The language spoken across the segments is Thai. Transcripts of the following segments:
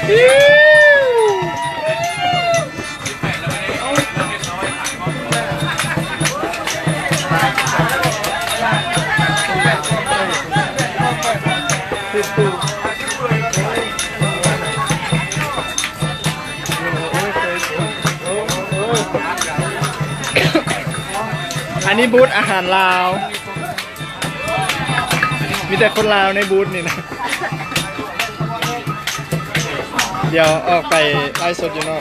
อันนี้บูธอาหารลาวมีแต่คนลาวในบูธนี่นะเดี๋ยวออกไปไลฟ์สดอยู่เนาะ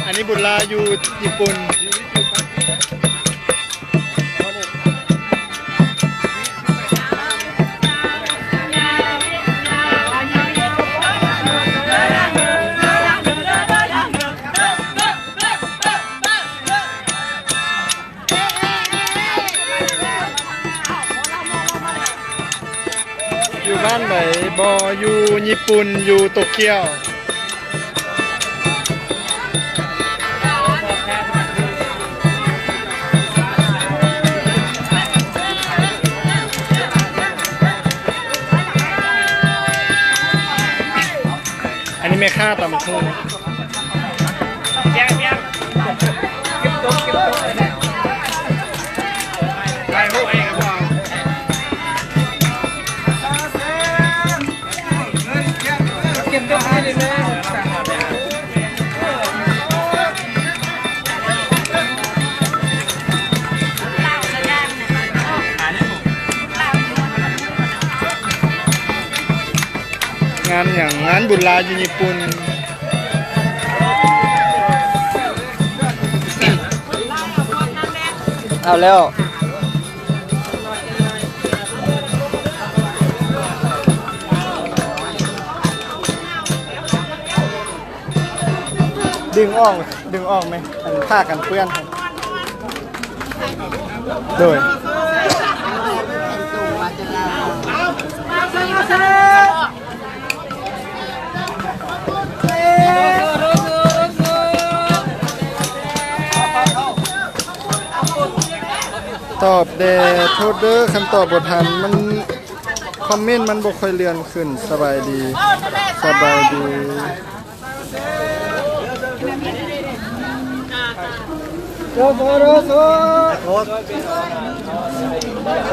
อันนี้บุญลาอยู่ญี่ปุ่นอยู่บ้านไหนบออยู่ญี่ปุ่นอยู่โตเกียวอันนี้แม่ค่าตำทุ่งเก็บโต๊ะได้พวกเองครับงานอย่างงานบุญลาอยู่ญี่ปุ่นเอาแล้วดึงออกไหมผ้ากันเปื้อนโดยตอบเดโทษเด้อคำตอบบททันมันคอมเมนต์มันบ่ค่อยเลื่อนขึ้นสบายดีสบายดี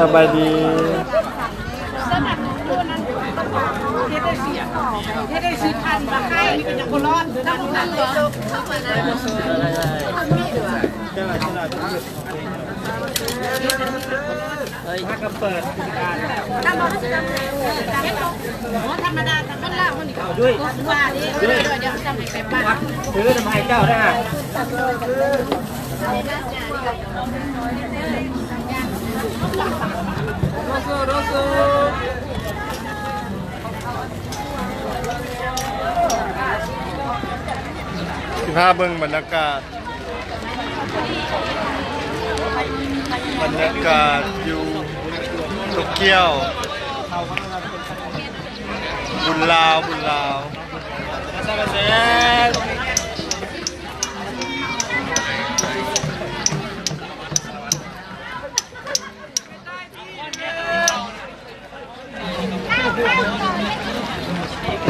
สบายดีถ้าก็เปิดการธรรมดาแต่ก็เล่าคนนี้ด้วยว่าดิเดี๋ยวจำให้ไปบ้านซื้อทำไมเจ้าได้สิพาเบิ่งบรรยากาศอยู่โตเกียวบุญลาว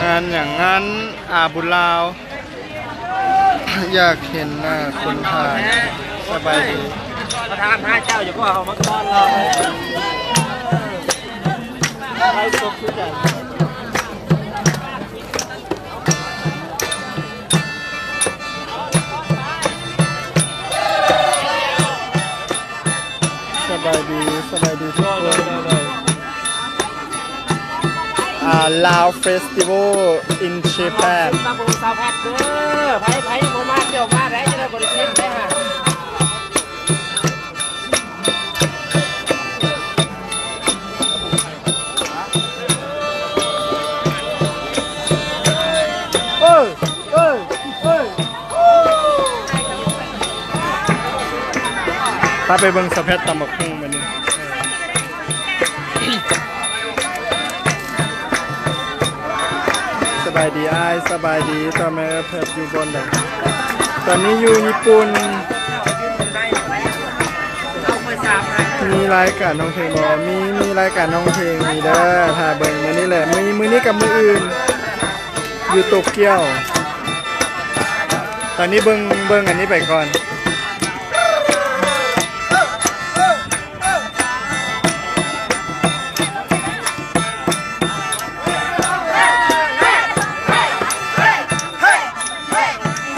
งานอย่างนั้นบุญลาวอยากเห็นหน้าคนไทยสบายดีประธานพระเจ้าอยู่ก็เอามาต้อนเราไล่ศพทุกอย่างสบายดีทุกคนลาวเฟสติวัล in Japan ตาบูซาวแพทเด้อไผโมมาเที่ยวมาได้จะได้บริเวณได้ฮะถ้าไปเบิ่งสะเพชรตำบักหุ่งมันนี่สบายดีอ้ายสบายดีตอนแม่เพชรอยู่บนเลยตอนนี้อยู่ญี่ปุ่น มีรายการน้องเพลงบ่มีรายการน้องเพลงมีเด้อถ้าเบิ่งมื้อนี้แหละมื้อนี้กับมื้ออื่นอยู่โตเกียวตอนนี้เบิ่งอันนี้ไปก่อน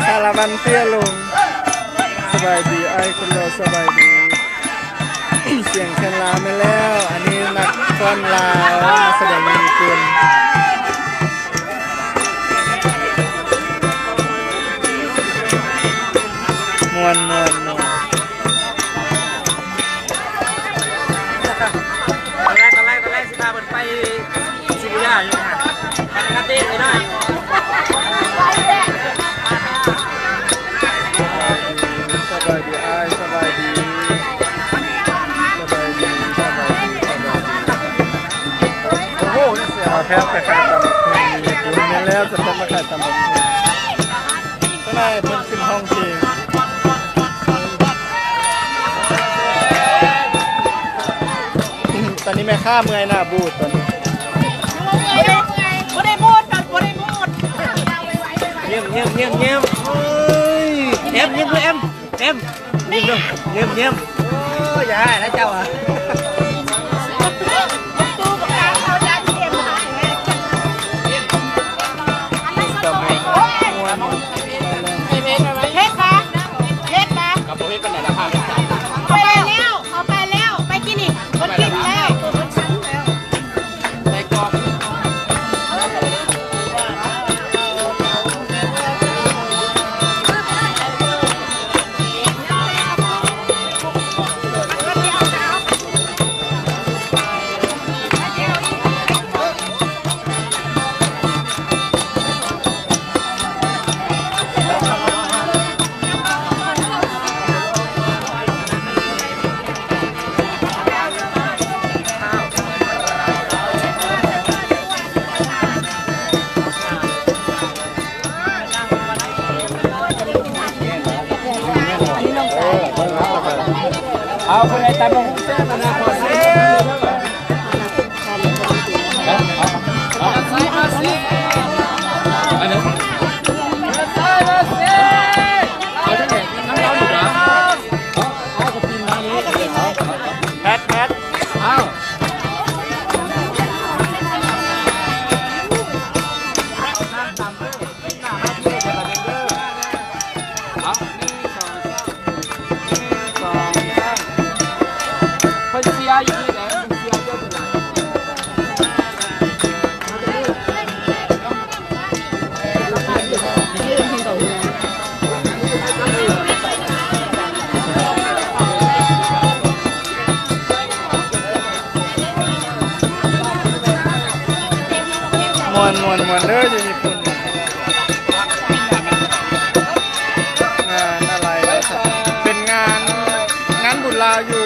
สารวันเตี้ยลงสบายดีไอ้คนเราสบายดี เสียงแคนลาวมาแล้วอันนี้นักฟ้อนลาวมาแสดงมีกุลมวนตอนแรกสิพามันไปซิบุย่าอยู่นะไปคาเต้ไปได้สบายดีไอ้สบายดีโอ้โหนี่เสียแพทย์ไปขายตำบักหุ่งมีกุลเนี่ยแล้วจะเป็นมาขายตำบักหุ่งก็ได้เพิ่นขึ้นห้องเพลงตอนนี้แม่ข้าเมื่อยหน้าบูดตอนนี้บ่ได้พูดกันบ่ได้พูดเยี่ยมเฮ้ยเอ็มยิ้มเลยเอ็มยิ้มโอ้ยอย่าให้นะเจ้าอ่ะตู้กับการเขาจะเก็บมาเฮ็ดปะกับตัวเฮ็ดกันไหนล่ะค่ะไปแล้วไปกินอีกคนกินแล้วไปกองเอาคนไหนตามมาหุ้นเส้นมาขอเส้นเอาใส่มาสิอันนี้ใส่มาสิเอาที่ไหนน้ำร้อนอยู่นะเอากับทีมมานี้แพทเอาคนเชียร์อยู่ที่ไหนคนเชียร์เยอะไปไหนมวนเด้ออยู่ญี่ปุ่นงานอะไรเป็นงานบุญลาวอยู่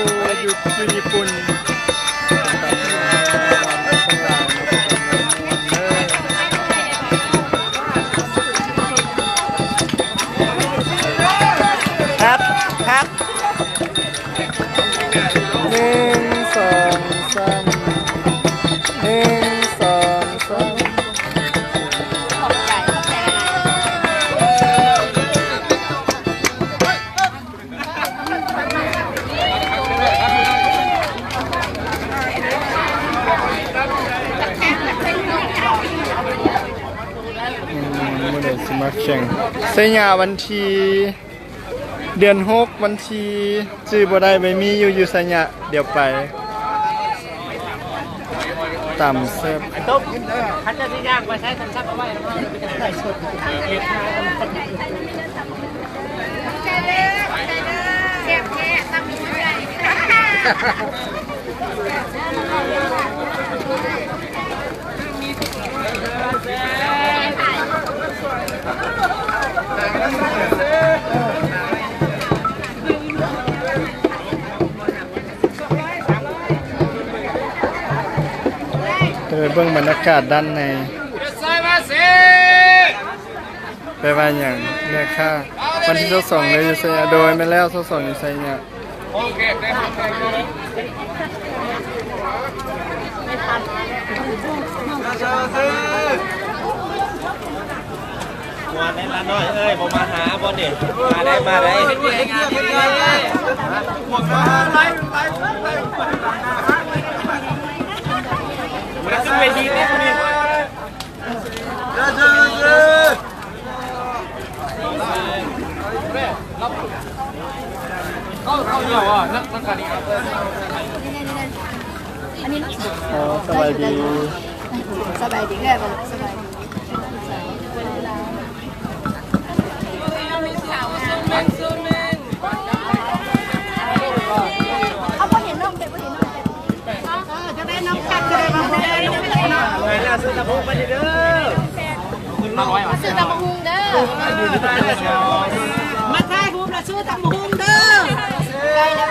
ญี่ปุ่นครับ1 2 3 1 2 3สมัครแข่งเสียวันที่เดือน6วันที่จื้อบ่ได้ไม่มีอยู่สัญญาเดี๋ยวไปต่ำเซฟตุ๊บคันจะที่ย่างไปใช้ทำซักเอาไว้แล้วมันจะได้สดเก็บมาเก็บแค่ทำอยู่ได้เบิ่งบรรยากาศด้านในไปว่าอย่างเนี่ยค่ะวันที่22เลยอยู่ไสโดยไม่แล้ว22อยู่ไสเนี่ย โอเคได้ครับมาในร้านน้อยเอ้ยผมมาหาบอลเด็ดมาได้มาได้มันขึ้นเวทีเนี่ยคุณนี่เข้าเดียวอ่ะนักการนี้ครับ อันนี้ อ๋อสบายดี สบายดีแก่บ่สบายดีเอาพอเห็นน้องเด็กพอเห็นน้องเด็กจะได้น้องกันจะได้มาได้น้อง ไปล่าสุดตะโพกไปเด้อ มาซื้อตำบักหุ่งเด้อมาถ่ายรูปแล้วซื้อตำบักหุ่งเด้อใกล้แล้ว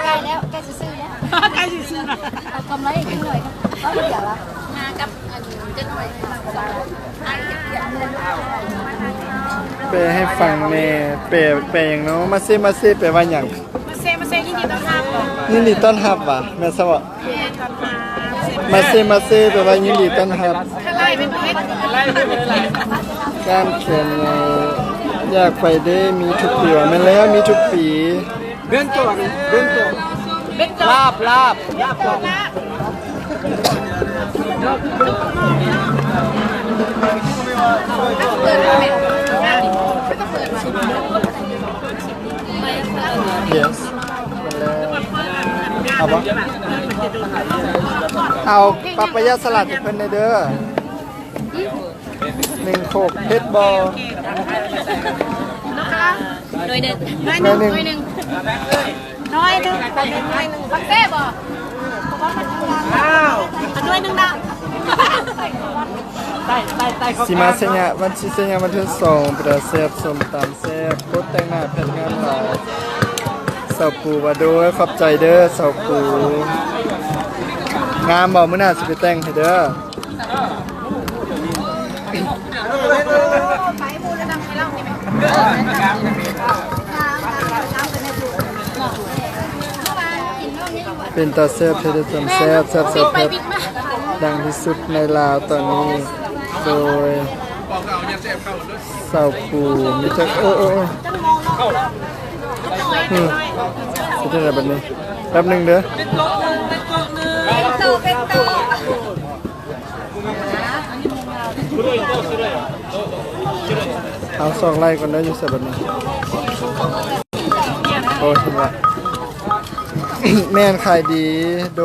ใกล้จะซื้อแล้วใกล้จะซื้อแล้วเอากำไรขึ้นหน่อยก็เดี๋ยวละมากับอันจะหน่อยอันเดี๋ยว เปย์ให้ฟังแน่เปย์อย่างเนาะมาซิเปย์ว่าอย่าง มาเซยินดีต้อนรับก่อน ยินดีต้อนรับว่ะแม่สวะมาซิเปย์ว่ายินดีต้อนรับ ไล่เป็นเพชร การเขียนไงอยากไปได้มีทุกปีว่ะแม่นแล้วมีทุกปี เดินตัวเดินตัว ลาบ เปิดมาแม่ yes เอาปะเอาปัปปายาสลัดให้เพิ่นเด้อ1 โคกเพชรบอล หน่วยหนึ่ง หน่วยหนึ่ง น้อยหนึ่งบักเซ่บ่หน่วยหนึ่งนะ สิมาเซญะวันที่เซญะวันที่2ประเสบสมตำแซ่บโคตรแต่งหน้าแผ่นงานหลายสาวปูว่าด้วยขอบใจเด้อสาวปูงามบ่มื้อหน้าสิไปแต่งให้เด้อ เป็นตาแซ่บเพชรจำแซ่บเพชรดังที่สุดในลาวตอนนี้ โดยสาวปูมิจักโอ้สุดยอดแบบนี้แป๊บหนึ่งเด้อเอาสองไล่ก่อนได้อยู่ใส่แบบนี้โอ้ยถึงละ แม่นขายดีโด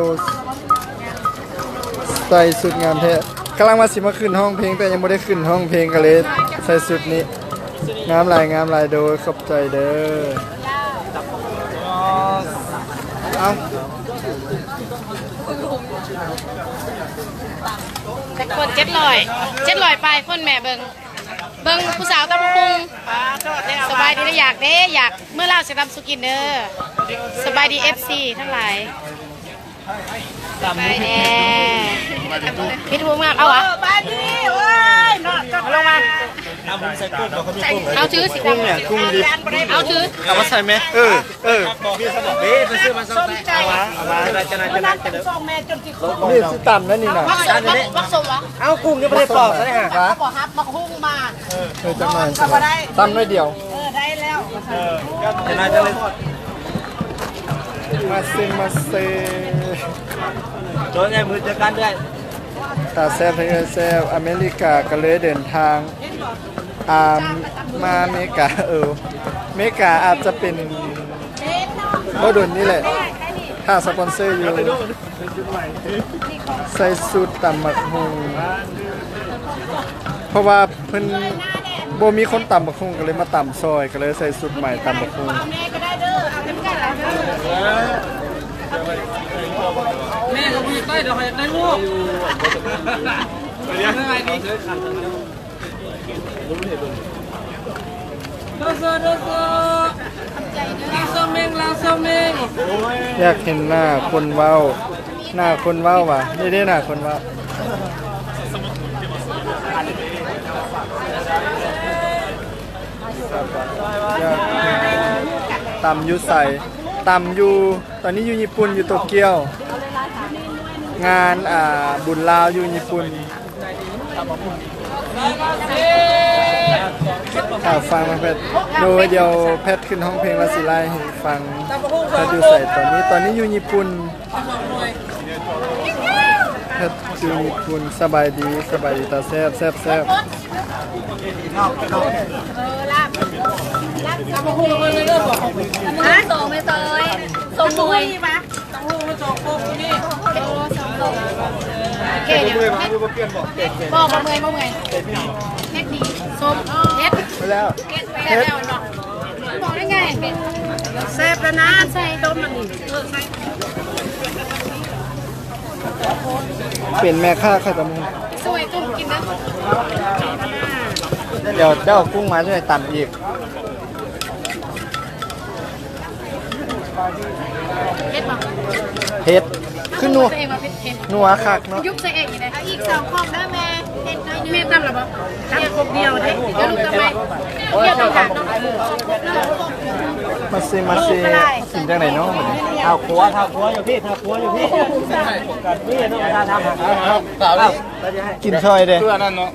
ใส่สุดงามแท้กำลังมาสิมาขึ้นห้องเพลงแต่ยังไม่ได้ขึ้นห้องเพลงกันเลยใส่สุดนี้งามลายโดยขอบใจเด้อเอา แต่คน700ไปคนแม่เบิ่งผู้สาวตะพุงสบายดีนะอยากเมื่อเราจะทำสุกินเด้อสบายดี FC ทั้งหลายสบายดีพี่ทูมากเอาวะสบายดีเว้ยนอนลงมา น้ำผมใส่กุ้งเขามีกุ้ง เอาชื่อสิ กุ้งเนี่ยกุ้งดิบ เอาชื่อ เอามาใส่ไหมมีสมองเฮ้ยไปซื้อมาส่งเอามาจะนั่นนี่สิต่ำนั่นนี่นะ วักสมวะ เอากุ้งยังไม่ได้ปอกเลยฮะ บอกฮับบอกหุ้งมา จังหน่อยต่ำน้อยเดียว จะน่าจะเลย มาเซ โดนไงมือเจอกันด้วย ตาแซ่บให้แซ่บอเมริกาก็เลยเดินทางมาอเมริกาอเมริกาอาจจะเป็นบ่ดุนนี่แหละถ้าสปอนเซอร์อยู่ใส่สูตรตำหมักฮุงเพราะว่าเพิ่นบ่มีคนตำหมักฮุงก็เลยมาตำซอยก็เลยใส่สูตรใหม่ตำหมักฮุง แม่ก็มีใต้เดี๋ยวให้ได้ลูกเรียนยังไงดีเด้อลางโซเมง อยากเห็นหน้าคนเว้าว่ะนี่ได้หน้าคนเว้าอยากตำยุใส่ ต่ำอยู่ตอนนี้อยู่ญี่ปุ่นอยู่โตเกียว งานบุญลาวอยู่ญี่ปุ่นฟังมาเพชรโดยเดียวเพชรขึ้นห้องเพลงลาสิไลให้ฟังเพชรอยู่ใส่ตอนนี้อยู่ญี่ปุ่นเพชรอยู่ญี่ปุ่นสบายดีตาแซ่บส่งไปเตยส่งมวยปะ โอเคเดี๋ยวบอกมาเมื่อยเฮ็ดดีส้มเฮ็ด ไปแล้ว แซ่บแล้วเนาะบอกได้ไงแซ่บแล้วนะใส่ต้มมันนี่ใส่ เป็นแม่ค้าข้าวตำ สวยตุ้มกินนะ เดี๋ยวเจ้ากุ้งมาช่วยตำอีก เฮ็ดบอก เฮ็ดขึ้นนัว ใส่เองมาเฮ็ด นัวคักเนาะ ยุบใส่เองอยู่ไหนอีก2ข้อได้แม่เฮ็ดได้แม่ตำหรอบ่ตำครบเดียวเด้เดี๋ยวลูกตำไหมเดี๋ยวต้องหาเนาะ มาซิกินจังไหนเนาะ เท้าครัวอยู่พี่นี่ต้องการทำครับ กินซอยเด้ เพื่อนั่นเนาะ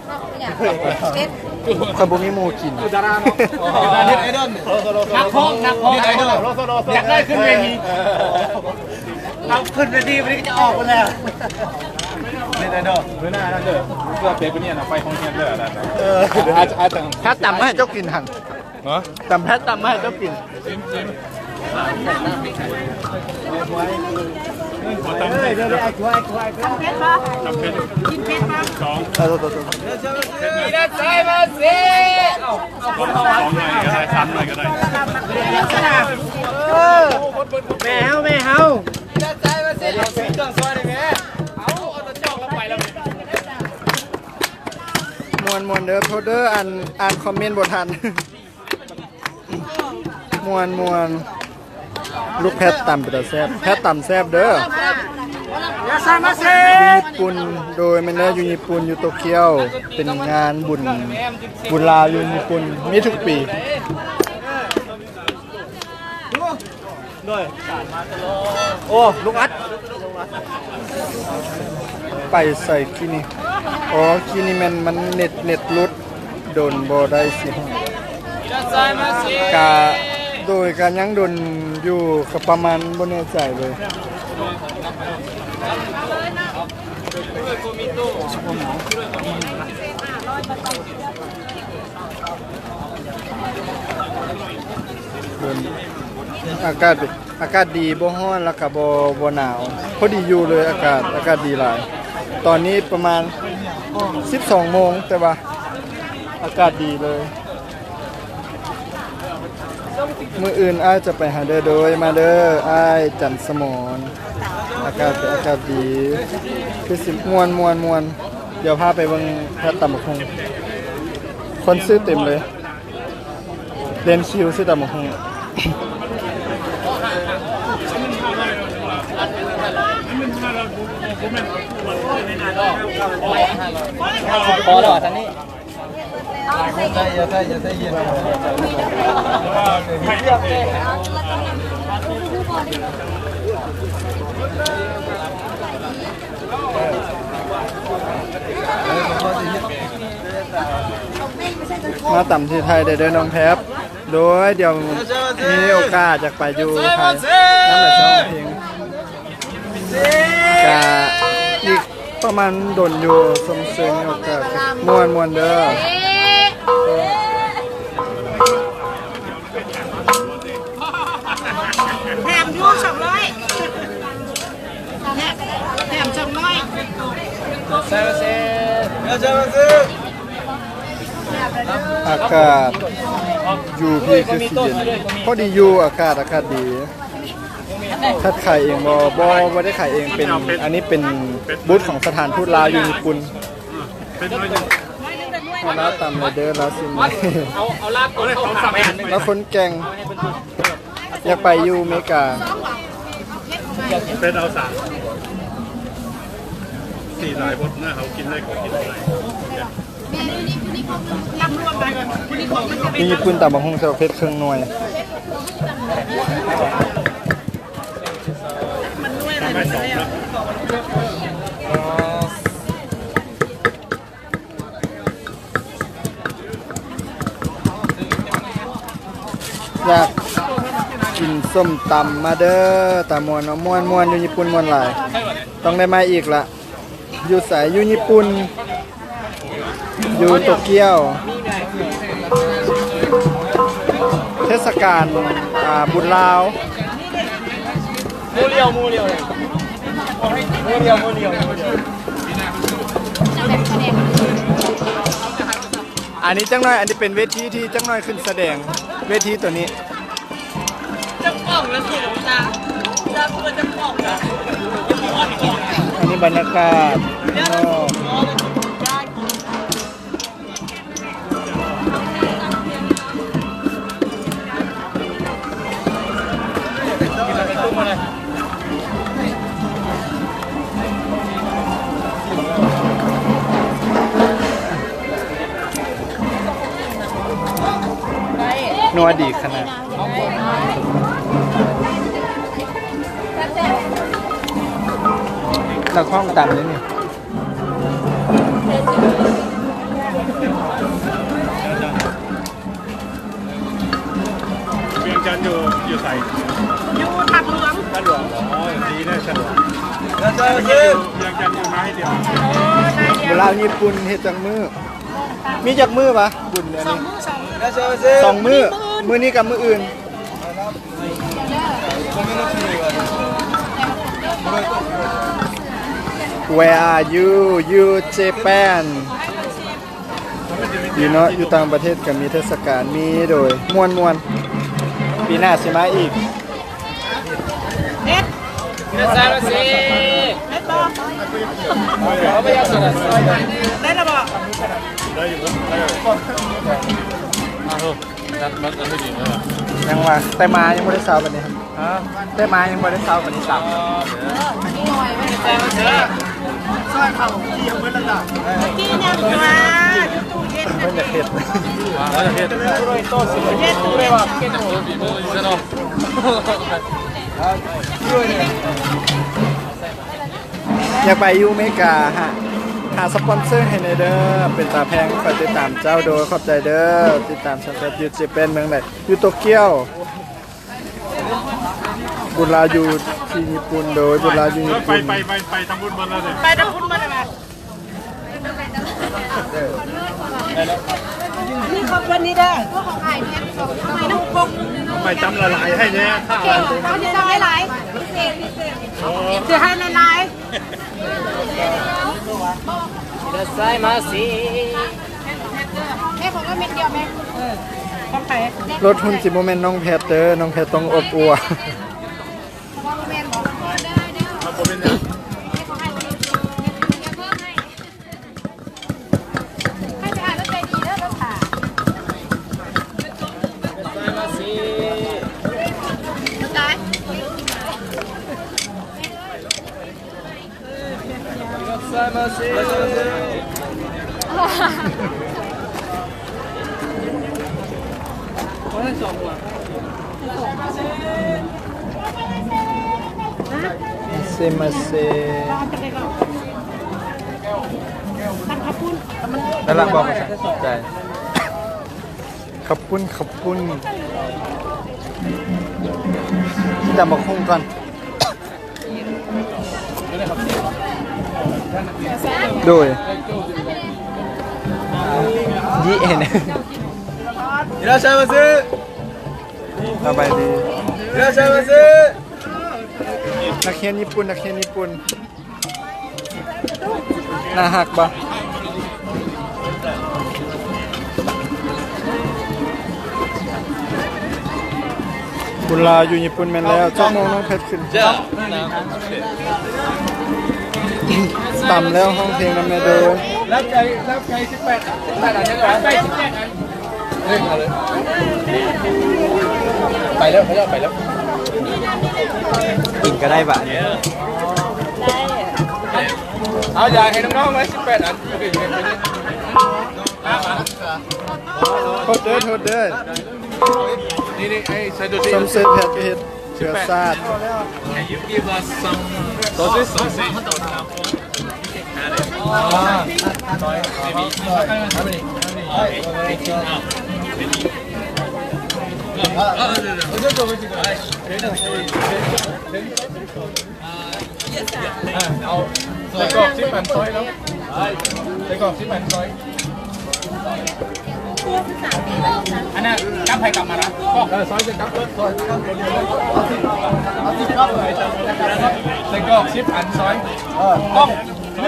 คนบ่มีหมูกิน ดาราเนาะเน็ตไอดอลนักพองเน็ตไอดอลอยากได้ขึ้นเวทีเอาขึ้นเวทีวันนี้จะออกกันแล้วเน็ตไอดอลไม่น่านั่นเด้อเพื่อเปลี่ยนเป็นเนี่ยนะไฟของเทียนเด้อนะอาจจะ แพทตำมาให้เจ้ากินหั่น เนาะ ตำแพทตำมาให้เจ้ากิน แม่เฮา มวนเด้อโทษเด้ออ่านคอมเมนต์บ่ทัน มวนลูกแพทตำเป็นตาแซ่บแพทตำแซ่บเด้อญี่ปุ่นโดยมันแล้วอยู่ญี่ปุ่นอยู่โตเกียวเป็นงานบุญลาวอยู่ญี่ปุ่นมีทุกปีโอ้ลูกอัดไปใส่กินี่อ๋อกินี่มันเน็ตรุดโดนบ่ได้สิกะโดยการยังโดนอยู่กับประมาณบ่แน่ใจเลยอากาศดีบ่ร้อนแล้วก็บ่หนาวพอดีอยู่เลยอากาศดีหลายตอนนี้ประมาณ12 โมงแต่ว่าอากาศดีเลยมื้ออื่นอ้ายจะไปหาเด้อโดยมาเด้ออ้ายจันสมรอากาศดีคือสิม่วนเดี๋ยวพาไปเบิ่งแพทย์ตำบักหุ่งคนซื้อเต็มเลยเล่นคิวซื้อตำบักหุ่ง พอแล้วท่านนี้อย่าใส่เย็นมาต่ำที่ไทยได้เดินน้องแพบโดยเดี๋ยวมีโอกาสจากไปอยู่ไทยน้ำหนักช่องเพลงกะอีกประมาณโดนอยู่สมเสริมโอกาสมวนเด้อแถมยู200แถม200อากาศอยู่พี่คือสีเย็นพอดีอยู่อากาศดีถ้าขายเองบ่ได้ขายเองเป็นอันนี้เป็นบูธของสถานทูตลาวอยู่ญี่ปุ่นเอาลาตำเลยเด้อลาซิม เอาลาบก่อนเขาสั่งไปหันหนึ่ง แล้วคนแกงอยากไปอยู่อเมริกา เป็นเอาสามสี่ลายพดหน้าเขากินได้ของกินได้ มีญี่ปุ่นตำบักหุ่งเซลเพชรเครื่องหน่วย กินส้มตำมาเด้อตามวนเนาะม่วนอยู่ญี่ปุ่นม่วนหลายต้องได้มาอีกละอยู่สายอยู่ญี่ปุ่นอยู่โตเกียวเทศกาลบุญลาว มูเรียวเลยมูเรียว อันนี้จังน้อยอันนี้เป็นเวทีที่จังน้อยขึ้นแสดงเวทีตัวนี้อันนี้บรรยากาศข้างนอกนัวดีขนาดเราคล้องตามเลยนี่ เวียงจันทร์อยู่ใส่ อยู่ถักหลวง ท่าหลวงอ๋อดีได้สะดวก แล้วเจอซื้อ เวียงจันทร์อยู่ไม้เดียว เวลาญี่ปุ่นเฮ็ดจังมือมีจักมือปะบุญอันนี้ แล้วเจอซื้อ สองมือมือนี้กับมืออื่น Where are you you Japan อยู่เนาะอยู่ต่างประเทศก็มีเทศกาลมีโดยม่วนปีหน้าสิมาอีก แล้วใส่มาสิเอาไปยังสุดได้แล้วบ่ ได้อยู่นัดไม่ดีเลย ยังว่าแต่มายังไม่ได้เช้าวันนี้ครับแต่มายังไม่ได้เช้าวันนี้สาม ใส่มาสิ ที่เนี่ยมาอยู่ตู้เย็น เพิ่นจะเฮ็ด โต๊ะสิเฮ็ดเลยว่ะ อยากไปอยู่อเมริกาฮะหาสปอนเซอร์ให้ในอยเด้อเป็นตาแพงคอยติดตามเจ้าโดยขอบใจเด้อติดตามฉันแบบอยู่เจแปนเมืองไหนอยู่โตเกียวบุญลาอยู่ที่ญี่ปุ่นโดยบุญลาอยู่ญี่ ไป ปุ่น ไปทำบุญมาแล้วเนี่ย ไปทำบุญมาเลยนะนี่ขอบคุณนี่เด้อพวกของไอ้เนี่ยทำไมต้องปก ไปจำละลายให้เนี่ยข้าว เขาจะทำหลายๆจะให้หลาย แล้วใส่มาสิ ๆแม่ผมก็เม็ดเดียวแม่ต้องไป รถหุ่นสิโมเมนต์น้องแพทเด้อน้องแพทต้องอบอัว แม่บอกได้ มาคนเป็นยัง ให้จะอ่านแล้วใจดีแล้วแล้วค่ะ ใส่มาสิ ตาย ใส่มาสิ เซมาเซแล้วล่ะบอกภาษาใจขอบคุณจะมาคุ้งก่อนโดยยี่เห็น แล้วใส่มาสิ สบายดี แล้วใส่มาสิ นักเรียนญี่ปุ่นน่าหักปะบุญลาอยู่ญี่ปุ่นแม่นแล้วจ้องมองน้องเพชรขึ้น จ้า ต่ำแล้วห้องเพลงนำแม่โดย แล้วใจ18อันยังไงไป18อันเร่งมาเลยไปแล้ว กินก็ได้บะ เอาอยากให้น้องๆไหม18อันไปดิ โทษเด้อ นี่ไอ้ไซโดซิ สมเสร็จแพทย์ก็เฮ็ดเชื้อซาด give us some sausage เ เอาใส่กรอกซิปแผ่นซอยแล้วใส่กรอกซิปแผ่นซอย อันนั้นกลับไปกลับมานะ ซอยจะกลับรถซอยใส่กรอกซิปแผ่นซอยต้อง เ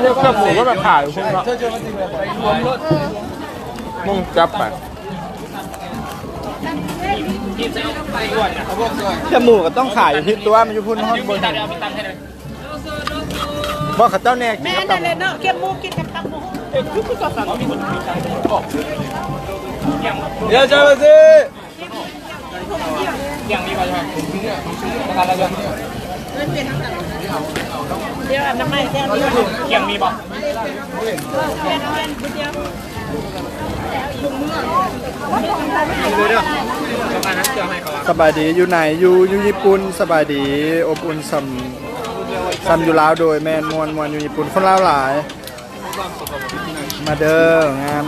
รียกเครื่องหมูว่าแบบถ่ายพวกเรามุ่งจับไปแค่หมูก็ต้องขายอยู่ที่ตัวมันอยู่พุ่นห้องบนบอกเขาเจ้าแน่กินกับตับ เนาะเก็บมูกินกับตับหมู เดี๋ยวจะมาสิ อย่างนี้มาใช่ไหมราคาอะไรกัน เดี๋ยวอันน้ำไม่แก้วนี้ เกียงมีป่ะ สบายดีอยู่ไหนอยู่ญี่ปุ่นสบายดีอบอุ่นซัมอยู่ลาวโดยแมนมวนอยู่ญี่ปุ่นคนลาวหลาย มาเด้องาม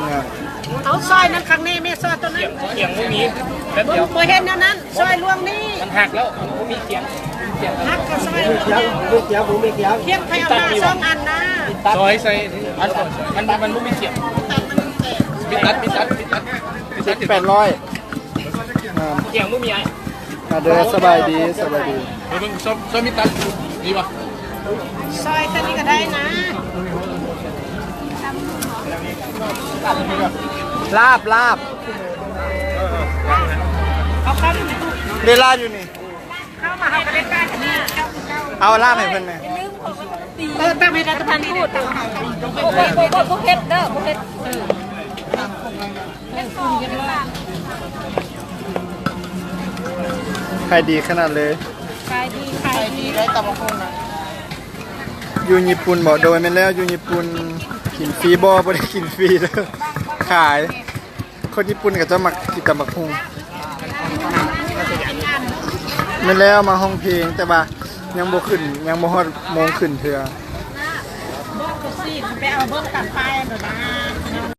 เอาซอยนั้นครั้งนี้ไม่ซอยตัวนั้น เกียงไม่มีแป๊บเดียว พอเห็นแล้วนั้นซอยลวงนี่ มันหักแล้วมันไม่มีเกียง ฮักกับซอยลวงนี่ ลูกเขียวผมไม่เขียว เทียมไทยเอามาสองอันนะ ซอยใส่ มันไม่มีเกียง บิตัด 800 เกียงไม่มีไอ้ มาเด้อสบายดี มึงซอยมิตัดดีป่ะ ซอยตัวนี้ก็ได้นะ ลาบ เอาเข้า เดลาอยู่นี่ เข้ามาให้เป็นการนะ เอาลาบให้เพิ่นหน่อย ตั้งให้รัฐบาลพูดตั้งให้ พวกเฮ็ดเด้อพวกเฮ็ด ขายดีขนาดเลย ขายดีได้ตำบักหุ่งนะ อยู่ญี่ปุ่นบอกโดยไม่นแล้วอยู่ญี่ปุ่นกินฟรีบ่ได้กินฟรีเด้อขาย คนญี่ปุ่นก็จะมักกินตำบักหุ่งไม่นแล้วมาห้องเพลงแต่ว่ายังบ่ขึ้นยังบ่ฮอดโมงขึ้นเทื่อ บอกกูสิไปเอาเบิ้งตัดไฟหน่อยนะ